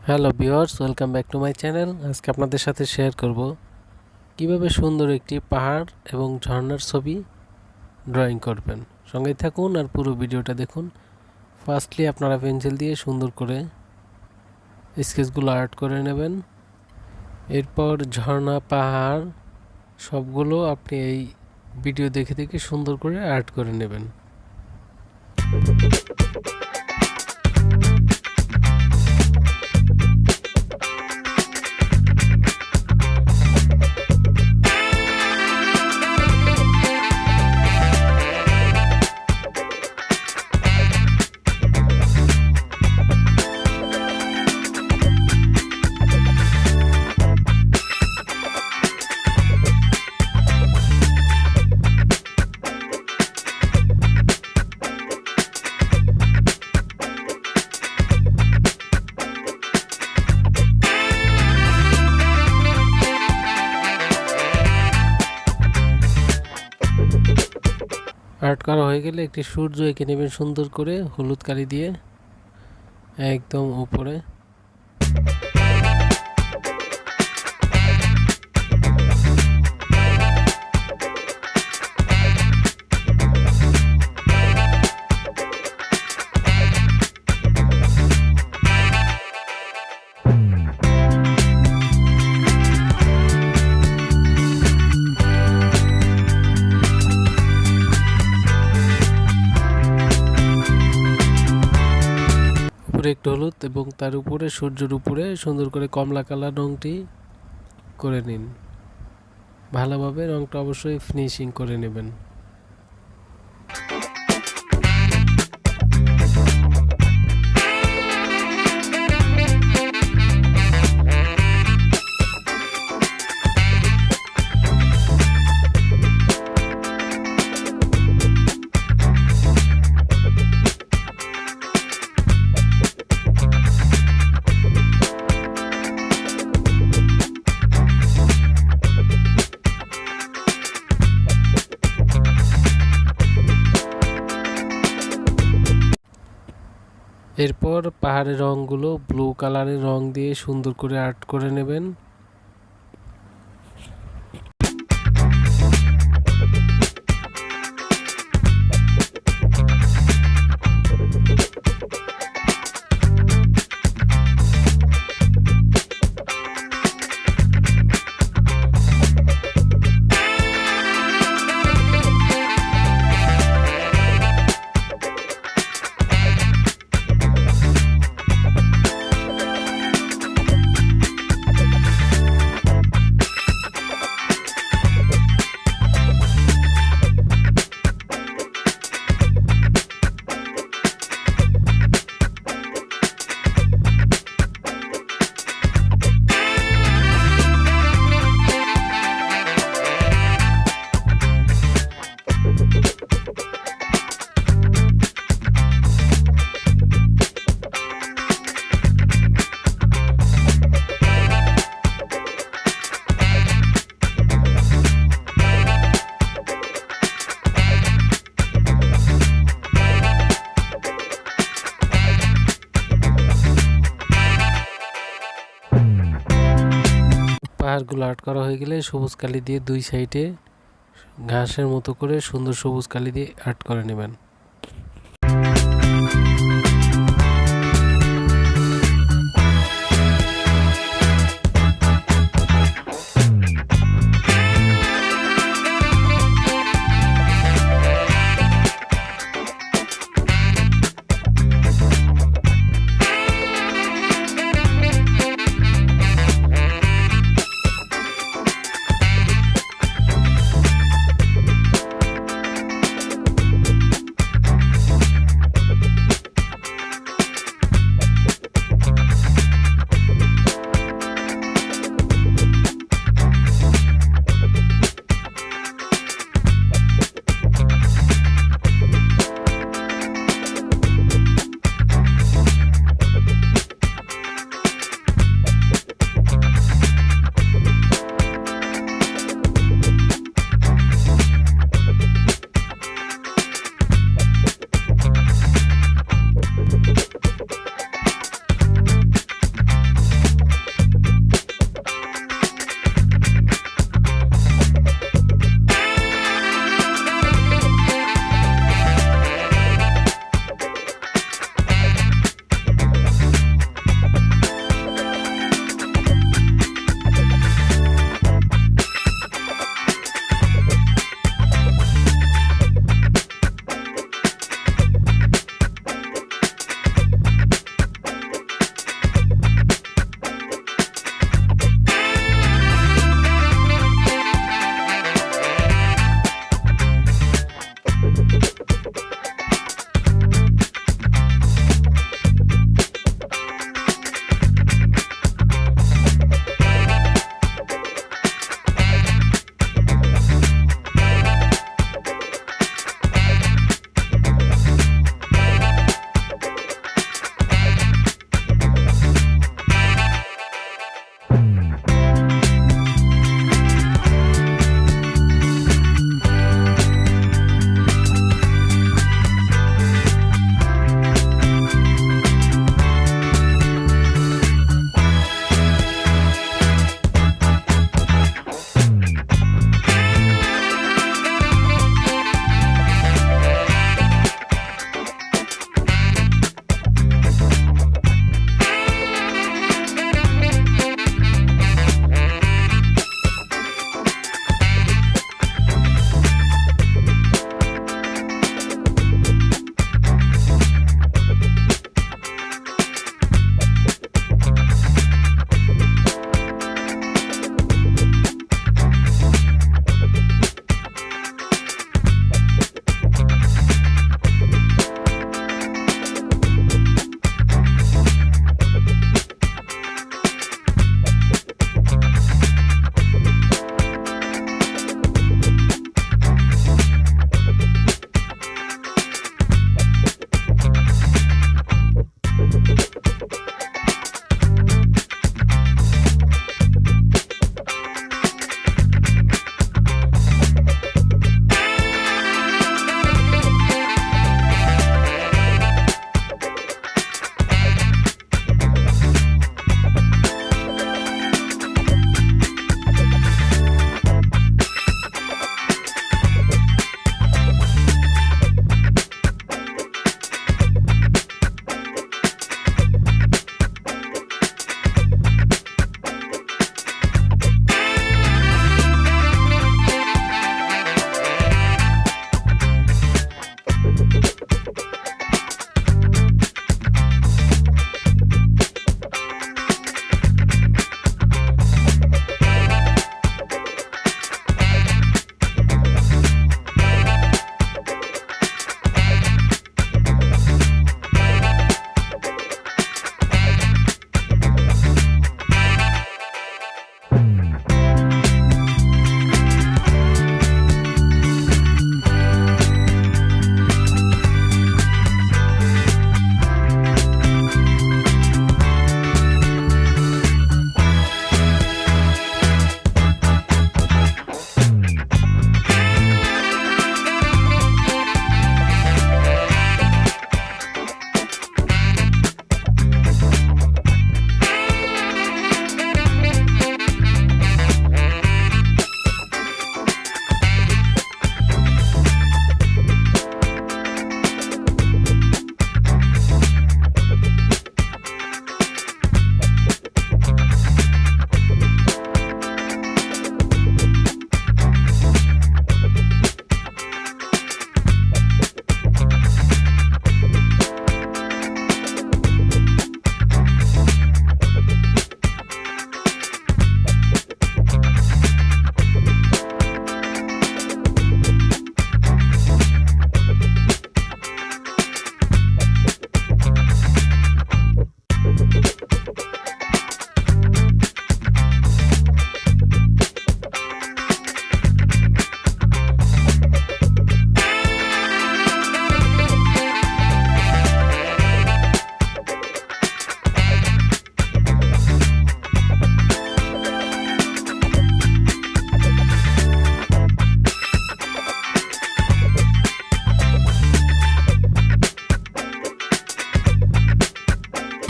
Hello viewers, welcome back to my channel. আজকে আপনাদের সাথে শেয়ার করব কিভাবে সুন্দর একটি পাহাড় এবং ঝর্ণার ছবি ড্রয়িং করবেন। সঙ্গে থাকুন আর পুরো ভিডিওটা দেখুন। ফার্স্টলি আপনারা পেন্সিল দিয়ে সুন্দর করে স্কেচগুলো আর্ট করে নেবেন। এরপর ঝর্ণা, পাহাড় সবগুলো আপনি এই ভিডিও দেখে দেখে সুন্দর করে আর্ট করে নেবেন। আর্ট করা হয়ে গেলে একটি সূর্য এঁকে নেবেন সুন্দর করে হলুদ কালি দিয়ে একদম উপরে। একটু হলুদ এবং তার উপরে সূর্যের উপরে সুন্দর করে কমলা কালার রংটি করে নিন। ভালোভাবে রংটা অবশ্যই ফিনিশিং করে নেবেন। এরপর পাহাড়ের রংগুলো ব্লু কালারের রং দিয়ে সুন্দর করে আর্ট করে নেবেন। পাহাড়গুলো আর্ট করা হয়ে গেলে সবুজ কালি দিয়ে দুই সাইডে ঘাসের মতো করে সুন্দর সবুজ কালি দিয়ে আর্ট করে নেবেন।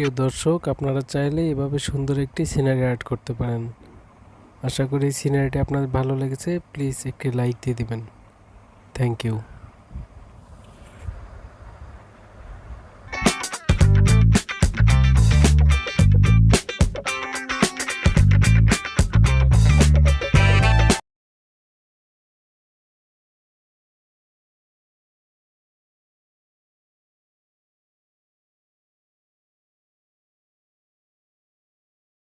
প্রিয় দর্শক, আপনারা চাইলে এভাবে সুন্দর একটি সিনারি অ্যাড করতে পারেন। আশা করি সিনারিটি আপনাদের ভালো লেগেছে। প্লিজ একটি লাইক দিয়ে দিবেন। Thank you.